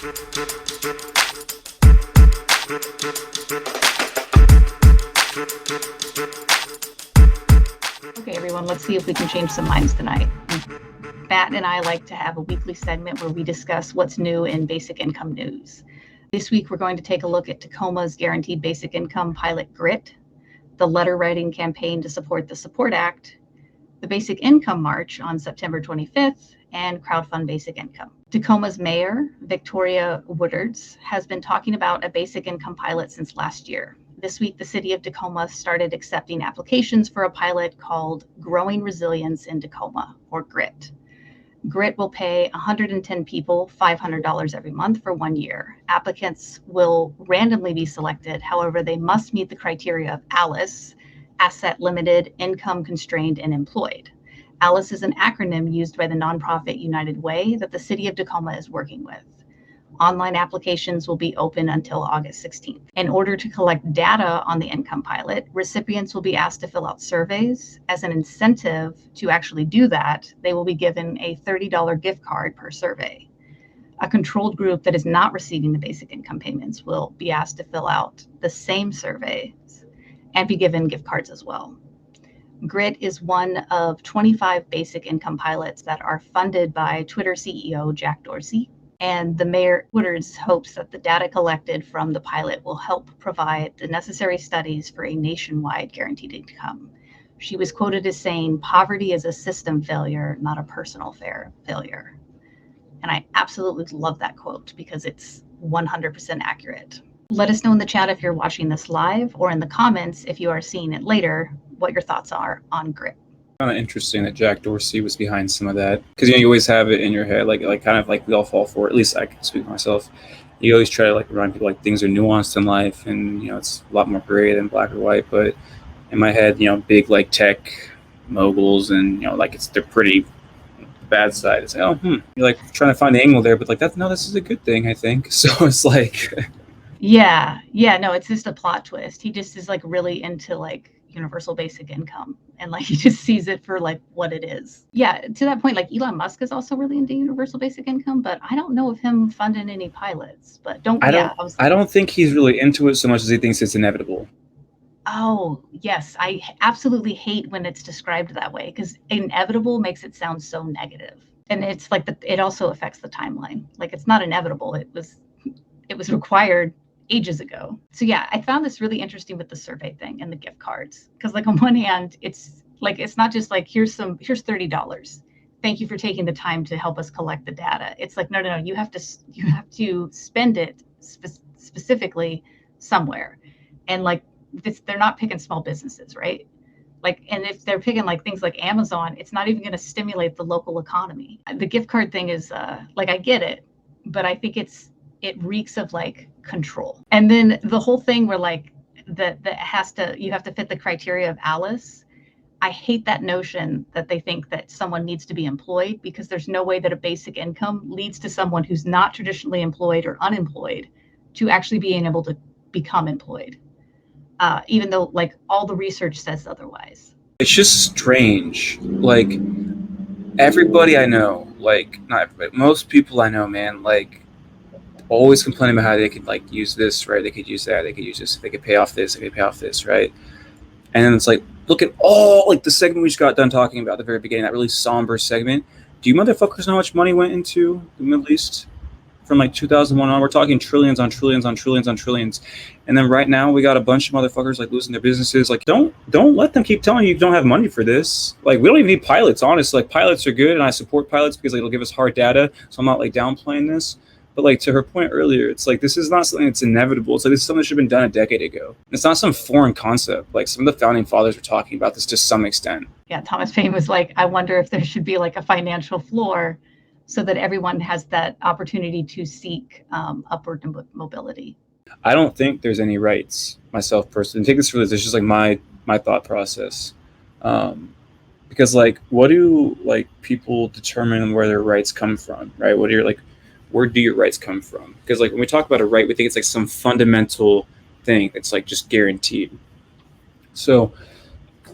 Okay, everyone, let's see if we can change some minds tonight. Matt and I like to have a weekly segment where we discuss what's new in basic income news. This week, we're going to take a look at Tacoma's Guaranteed Basic Income pilot GRIT, the letter writing campaign to support the SUPPORT Act, the Basic Income March on September 25th, and Crowdfund Basic Income. Tacoma's mayor, Victoria Woodards, has been talking about a basic income pilot since last year. This week, the city of Tacoma started accepting applications for a pilot called Growing Resilience in Tacoma, or GRIT. GRIT will pay 110 people $500 every month for 1 year. Applicants will randomly be selected. However, they must meet the criteria of ALICE, Asset Limited, Income Constrained, and Employed. ALICE is an acronym used by the nonprofit United Way that the city of Tacoma is working with. Online applications will be open until August 16th. In order to collect data on the income pilot, recipients will be asked to fill out surveys. As an incentive to actually do that, they will be given a $30 gift card per survey. A controlled group that is not receiving the basic income payments will be asked to fill out the same surveys and be given gift cards as well. GRIT is one of 25 basic income pilots that are funded by Twitter CEO Jack Dorsey. And the Mayor Woodards hopes that the data collected from the pilot will help provide the necessary studies for a nationwide guaranteed income. She was quoted as saying, "Poverty is a system failure, not a personal failure." And I absolutely love that quote because it's 100% accurate. Let us know in the chat if you're watching this live or in the comments if you are seeing it later, what your thoughts are on GRIT. Kind of interesting that Jack Dorsey was behind some of that, because you always have it in your head, like kind of like we all fall for it. At least I can speak for myself. You always try to remind people things are nuanced in life, and it's a lot more gray than black or white. But in my head, big tech moguls, and they're pretty bad side. It's you're trying to find the angle there, but this is a good thing, I think. So it's yeah, no, it's just a plot twist. He just is really into universal basic income, and he just sees it for what it is. Yeah, to that point, Elon Musk is also really into universal basic income, but I don't know of him funding any pilots. But I don't think he's really into it so much as he thinks it's inevitable. Oh yes, I absolutely hate when it's described that way, because inevitable makes it sound so negative, and it's it also affects the timeline. It's not inevitable. It was required ages ago. So yeah, I found this really interesting with the survey thing and the gift cards, because on one hand, it's not just here's $30. Thank you for taking the time to help us collect the data. It's no, you have to spend it specifically somewhere, and they're not picking small businesses, right? And if they're picking things like Amazon, it's not even going to stimulate the local economy. The gift card thing is I get it, but I think it reeks of control. And then the whole thing where you have to fit the criteria of ALICE. I hate that notion that they think that someone needs to be employed, because there's no way that a basic income leads to someone who's not traditionally employed or unemployed to actually being able to become employed, even though all the research says otherwise. It's just strange. Everybody I know, not everybody, most people I know, man, always complaining about how they could use this, right? They could use that, they could use this, they could pay off this, they could pay off this, right? And then it's look at all the segment we just got done talking about at the very beginning, that really somber segment. Do you motherfuckers know how much money went into the Middle East from 2001 on? We're talking trillions on trillions on trillions on trillions. And then right now we got a bunch of motherfuckers losing their businesses. Don't let them keep telling you don't have money for this. We don't even need pilots, honestly. Pilots are good, and I support pilots because it'll give us hard data. So I'm not downplaying this. But to her point earlier, it's this is not something that's inevitable. It's this is something that should have been done a decade ago. It's not some foreign concept. Some of the founding fathers were talking about this to some extent. Yeah, Thomas Paine was I wonder if there should be a financial floor so that everyone has that opportunity to seek upward mobility. I don't think there's any rights, myself personally. Take this for this. It's just my thought process. Because what do people determine where their rights come from, right? What are your where do your rights come from? Because when we talk about a right, we think it's some fundamental thing that's just guaranteed. So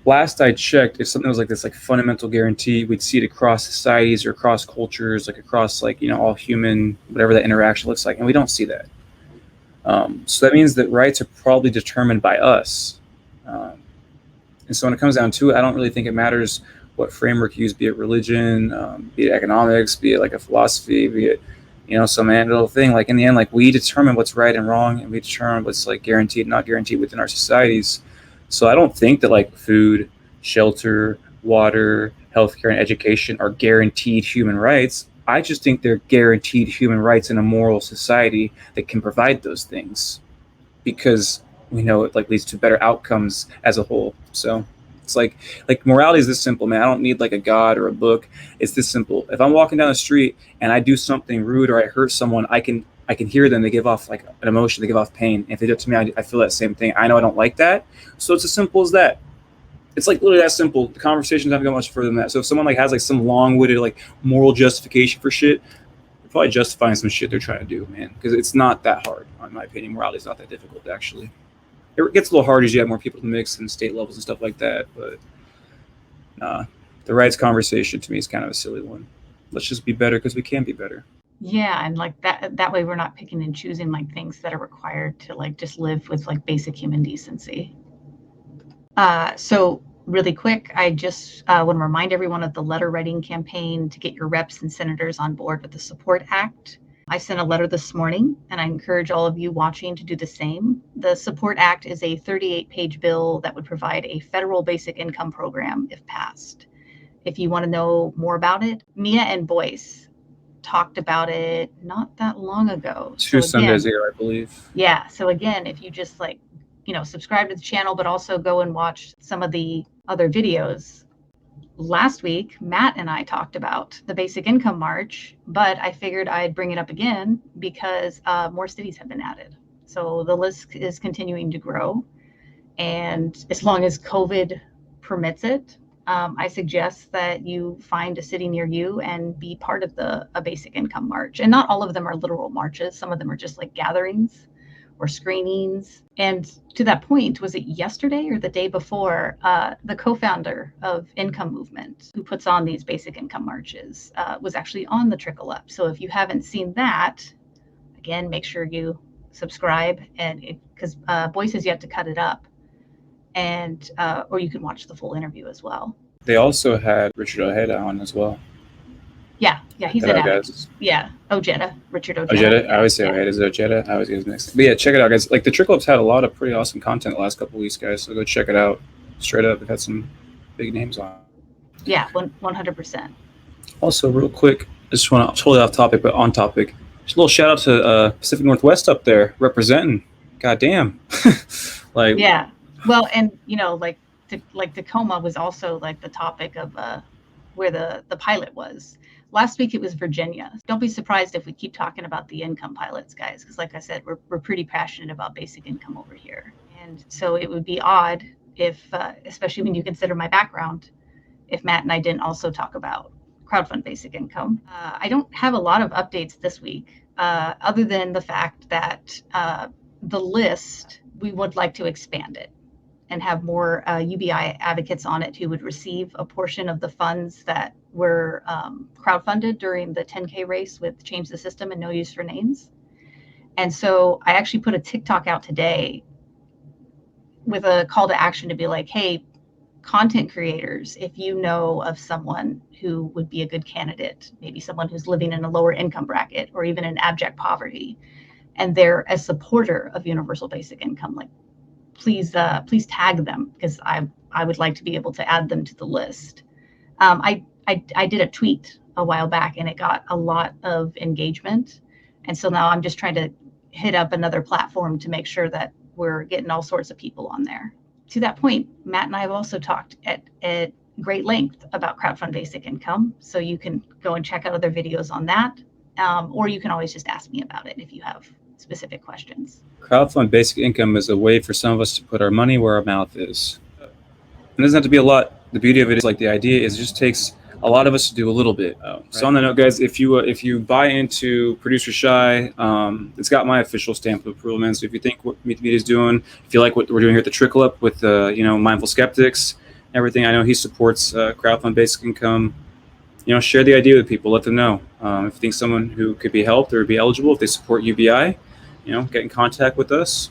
last I checked, if something was like this, like fundamental guarantee, we'd see it across societies or across cultures, like across like, all human, whatever that interaction looks like. And we don't see that. So that means that rights are probably determined by us. And so when it comes down to it, I don't really think it matters what framework you use, be it religion, be it economics, be it like a philosophy, be it, some little thing. Like in the end, like we determine what's right and wrong, and we determine what's like guaranteed, not guaranteed within our societies. So I don't think that like food, shelter, water, healthcare, and education are guaranteed human rights. I just think they're guaranteed human rights in a moral society that can provide those things, because we know it like leads to better outcomes as a whole. So it's like morality is this simple, man. I don't need like a God or a book. It's this simple. If I'm walking down the street and I do something rude or I hurt someone, I can hear them. They give off like an emotion. They give off pain. And if they do it to me, I feel that same thing. I know I don't like that. So it's as simple as that. It's like literally that simple. The conversation doesn't go much further than that. So if someone like has like some long-winded like moral justification for shit, they're probably justifying some shit they're trying to do, man. Because it's not that hard, in my opinion. Morality is not that difficult, actually. It gets a little harder as you have more people to mix and state levels and stuff like that. But the rights conversation to me is kind of a silly one. Let's just be better because we can be better. Yeah, and like that way we're not picking and choosing like things that are required to like just live with like basic human decency. So really quick, I just want to remind everyone of the letter writing campaign to get your reps and senators on board with the Support Act. I sent a letter this morning, and I encourage all of you watching to do the same. The Support Act is a 38-page bill that would provide a federal basic income program if passed. If you want to know more about it, Mia and Boyce talked about it not that long ago. Two Sundays ago, I believe. Yeah. So again, if you just like, subscribe to the channel, but also go and watch some of the other videos. Last week, Matt and I talked about the Basic Income March, but I figured I'd bring it up again because more cities have been added. So the list is continuing to grow. And as long as COVID permits it, I suggest that you find a city near you and be part of a Basic Income March. And not all of them are literal marches. Some of them are just like gatherings or screenings. And to that point, was it yesterday or the day before, the co-founder of Income Movement, who puts on these basic income marches, was actually on the Trickle Up. So if you haven't seen that, again, make sure you subscribe, and because Boyce has yet to cut it up, and or you can watch the full interview as well. They also had Richard Ojeda on as well. Yeah, he's an advocate. Yeah, Richard Ojeda. Ojeda? I always say Ojeda. Is it Ojeda? I always get his mixed. But yeah, check it out, guys. Like the Trickle Up's had a lot of pretty awesome content the last couple of weeks, guys. So go check it out. Straight up, they've had some big names on. Yeah, 100%. Also, real quick, I just want to totally off topic, but on topic. Just a little shout out to Pacific Northwest up there representing. Goddamn. Like. Yeah. Well, and like Tacoma was also like the topic of where the pilot was. Last week it was Virginia. Don't be surprised if we keep talking about the income pilots, guys, because like I said, we're pretty passionate about basic income over here. And so it would be odd if, especially when you consider my background, if Matt and I didn't also talk about crowdfund basic income. I don't have a lot of updates this week, other than the fact that the list, we would like to expand it and have more UBI advocates on it who would receive a portion of the funds that were crowdfunded during the 10K race with Change the System and No Use for Names. And so I actually put a TikTok out today with a call to action to be like, hey, content creators, if you know of someone who would be a good candidate, maybe someone who's living in a lower income bracket or even in abject poverty, and they're a supporter of universal basic income, like please tag them, because I would like to be able to add them to the list. I did a tweet a while back and it got a lot of engagement. And so now I'm just trying to hit up another platform to make sure that we're getting all sorts of people on there. To that point, Matt and I have also talked at great length about crowdfund basic income. So you can go and check out other videos on that. Or you can always just ask me about it if you have specific questions. Crowdfund basic income is a way for some of us to put our money where our mouth is. It doesn't have to be a lot. The beauty of it is like the idea is it just takes a lot of us to do a little bit. Right. So on that note, guys, if you buy into Producer Shy, it's got my official stamp of approval, man. So if you think what Meet the Media is doing, if you like what we're doing here at the Trickle Up with Mindful Skeptics, everything. I know he supports Crowdfund Basic Income. Share the idea with people. Let them know. If you think someone who could be helped or be eligible, if they support UBI, get in contact with us.